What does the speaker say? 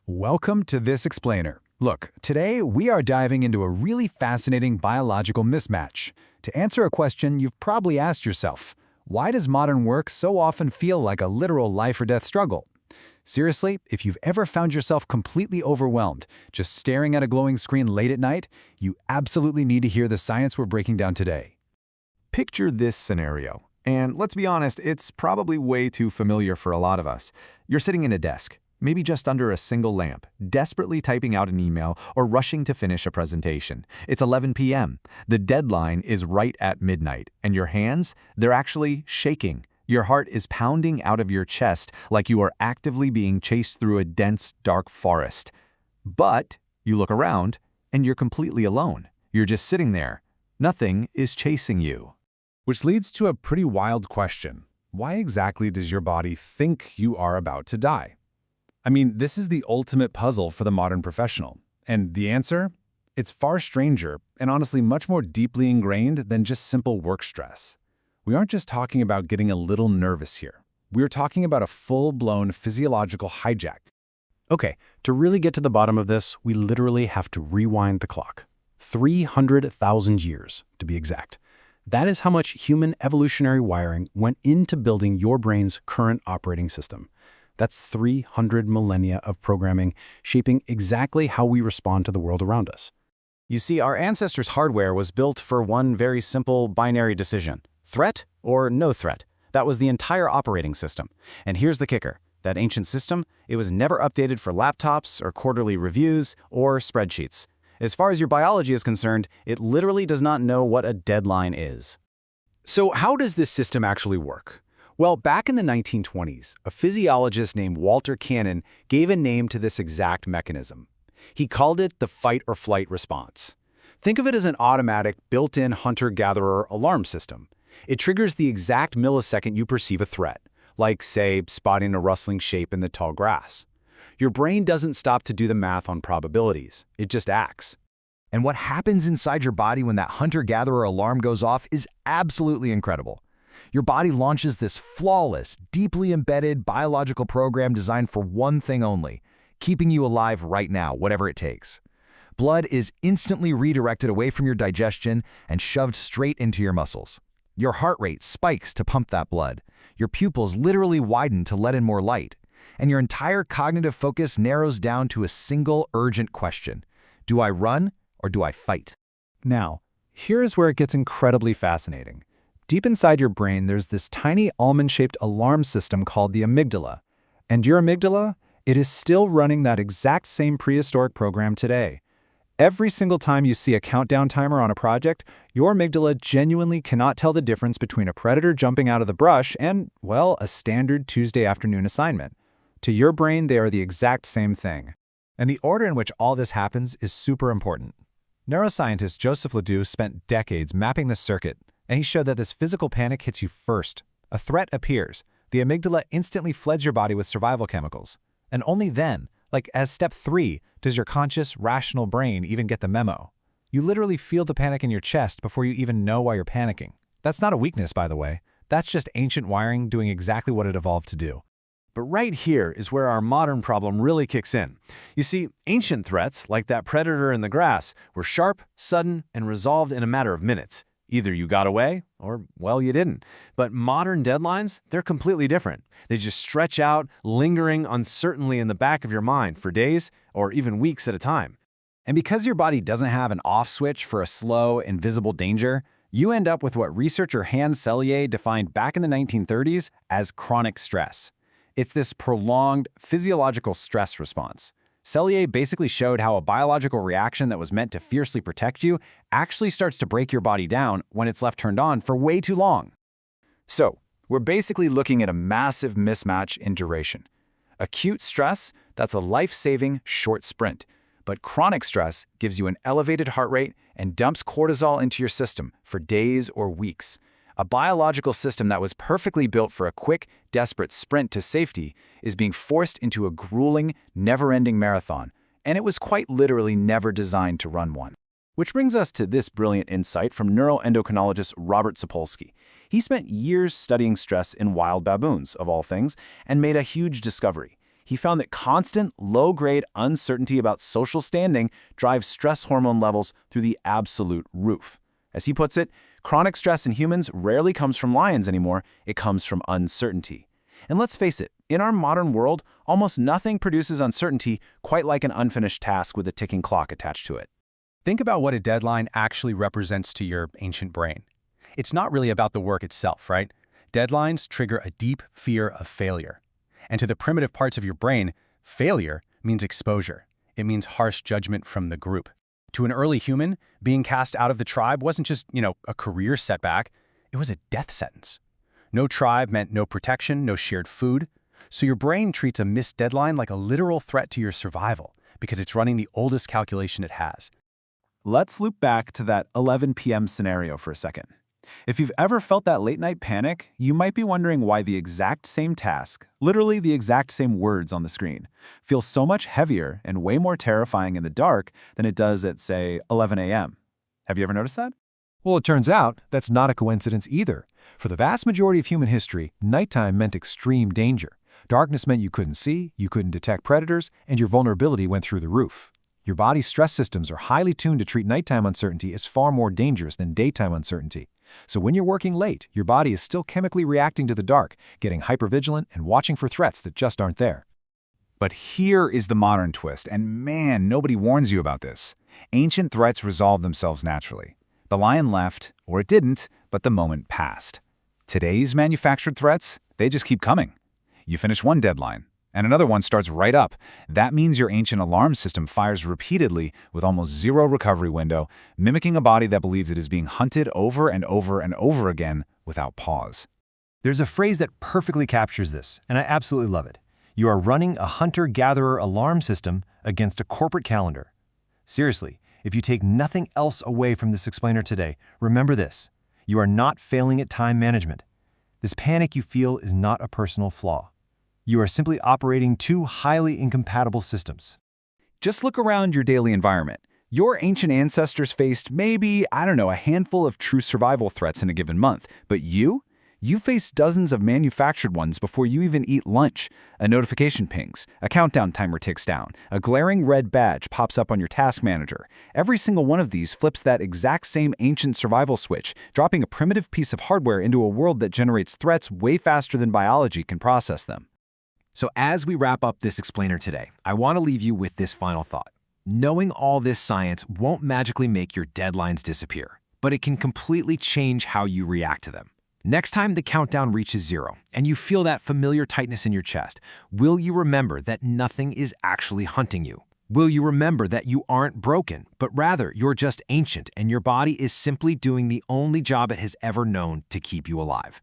Welcome to This Explainer. Look, today we are diving into a really fascinating biological mismatch. To answer a question you've probably asked yourself, why does modern work so often feel like a literal life or death struggle? Seriously, if you've ever found yourself completely overwhelmed, just staring at a glowing screen late at night, you absolutely need to hear the science we're breaking down today. Picture this scenario, and let's be honest, it's probably way too familiar for a lot of us. You're sitting in a desk, maybe just under a single lamp, desperately typing out an email or rushing to finish a presentation. It's 11 p.m. The deadline is right at midnight, and your hands, they're actually shaking. Your heart is pounding out of your chest like you are actively being chased through a dense, dark forest. But you look around, and you're completely alone. You're just sitting there. Nothing is chasing you. Which leads to a pretty wild question. Why exactly does your body think you are about to die? I mean, this is the ultimate puzzle for the modern professional. And the answer? It's far stranger and honestly much more deeply ingrained than just simple work stress. We aren't just talking about getting a little nervous here. We're talking about a full-blown physiological hijack. Okay, to really get to the bottom of this, we literally have to rewind the clock. 300,000 years, to be exact. That is how much human evolutionary wiring went into building your brain's current operating system. That's 300 millennia of programming shaping exactly how we respond to the world around us. You see, our ancestors' hardware was built for one very simple binary decision. Threat or no threat. That was the entire operating system. And here's the kicker. That ancient system, it was never updated for laptops or quarterly reviews or spreadsheets. As far as your biology is concerned, it literally does not know what a deadline is. So how does this system actually work? Well, back in the 1920s, a physiologist named Walter Cannon gave a name to this exact mechanism. He called it the fight or flight response. Think of it as an automatic, built-in hunter-gatherer alarm system. It triggers the exact millisecond you perceive a threat, like, say, spotting a rustling shape in the tall grass. Your brain doesn't stop to do the math on probabilities. It just acts. And what happens inside your body when that hunter-gatherer alarm goes off is absolutely incredible. Your body launches this flawless, deeply embedded biological program designed for one thing only, keeping you alive right now, whatever it takes. Blood is instantly redirected away from your digestion and shoved straight into your muscles. Your heart rate spikes to pump that blood. Your pupils literally widen to let in more light. And your entire cognitive focus narrows down to a single urgent question. Do I run or do I fight? Now, here's where it gets incredibly fascinating. Deep inside your brain, there's this tiny almond-shaped alarm system called the amygdala. And your amygdala, it is still running that exact same prehistoric program today. Every single time you see a countdown timer on a project, your amygdala genuinely cannot tell the difference between a predator jumping out of the brush and, well, a standard Tuesday afternoon assignment. To your brain, they are the exact same thing. And the order in which all this happens is super important. Neuroscientist Joseph Ledoux spent decades mapping this circuit, and he showed that this physical panic hits you first. A threat appears. The amygdala instantly floods your body with survival chemicals. And only then, like as step 3, does your conscious, rational brain even get the memo. You literally feel the panic in your chest before you even know why you're panicking. That's not a weakness, by the way. That's just ancient wiring doing exactly what it evolved to do. But right here is where our modern problem really kicks in. You see, ancient threats, like that predator in the grass, were sharp, sudden, and resolved in a matter of minutes. Either you got away, or, well, you didn't. But modern deadlines, they're completely different. They just stretch out, lingering uncertainly in the back of your mind for days or even weeks at a time. And because your body doesn't have an off switch for a slow, invisible danger, you end up with what researcher Hans Selye defined back in the 1930s as chronic stress. It's this prolonged physiological stress response. Selye basically showed how a biological reaction that was meant to fiercely protect you actually starts to break your body down when it's left turned on for way too long. So, we're basically looking at a massive mismatch in duration. Acute stress, that's a life-saving short sprint. But chronic stress gives you an elevated heart rate and dumps cortisol into your system for days or weeks. A biological system that was perfectly built for a quick, desperate sprint to safety is being forced into a grueling, never-ending marathon, and it was quite literally never designed to run one. Which brings us to this brilliant insight from neuroendocrinologist Robert Sapolsky. He spent years studying stress in wild baboons, of all things, and made a huge discovery. He found that constant, low-grade uncertainty about social standing drives stress hormone levels through the absolute roof. As he puts it, chronic stress in humans rarely comes from lions anymore, it comes from uncertainty. And let's face it, in our modern world, almost nothing produces uncertainty quite like an unfinished task with a ticking clock attached to it. Think about what a deadline actually represents to your ancient brain. It's not really about the work itself, right? Deadlines trigger a deep fear of failure. And to the primitive parts of your brain, failure means exposure. It means harsh judgment from the group. To an early human, being cast out of the tribe wasn't just, a career setback. It was a death sentence. No tribe meant no protection, no shared food. So your brain treats a missed deadline like a literal threat to your survival because it's running the oldest calculation it has. Let's loop back to that 11 p.m. scenario for a second. If you've ever felt that late-night panic, you might be wondering why the exact same task, literally the exact same words on the screen, feels so much heavier and way more terrifying in the dark than it does at, say, 11 a.m. Have you ever noticed that? Well, it turns out that's not a coincidence either. For the vast majority of human history, nighttime meant extreme danger. Darkness meant you couldn't see, you couldn't detect predators, and your vulnerability went through the roof. Your body's stress systems are highly tuned to treat nighttime uncertainty as far more dangerous than daytime uncertainty. So when you're working late, your body is still chemically reacting to the dark, getting hypervigilant and watching for threats that just aren't there. But here is the modern twist, and man, nobody warns you about this. Ancient threats resolve themselves naturally. The lion left, or it didn't, but the moment passed. Today's manufactured threats, they just keep coming. You finish one deadline, and another one starts right up. That means your ancient alarm system fires repeatedly with almost zero recovery window, mimicking a body that believes it is being hunted over and over and over again without pause. There's a phrase that perfectly captures this, and I absolutely love it. You are running a hunter-gatherer alarm system against a corporate calendar. Seriously, if you take nothing else away from this explainer today, remember this. You are not failing at time management. This panic you feel is not a personal flaw. You are simply operating two highly incompatible systems. Just look around your daily environment. Your ancient ancestors faced maybe, a handful of true survival threats in a given month. But you face dozens of manufactured ones before you even eat lunch. A notification pings, a countdown timer ticks down, a glaring red badge pops up on your task manager. Every single one of these flips that exact same ancient survival switch, dropping a primitive piece of hardware into a world that generates threats way faster than biology can process them. So as we wrap up this explainer today, I want to leave you with this final thought. Knowing all this science won't magically make your deadlines disappear, but it can completely change how you react to them. Next time the countdown reaches 0 and you feel that familiar tightness in your chest, will you remember that nothing is actually hunting you? Will you remember that you aren't broken, but rather you're just ancient and your body is simply doing the only job it has ever known to keep you alive?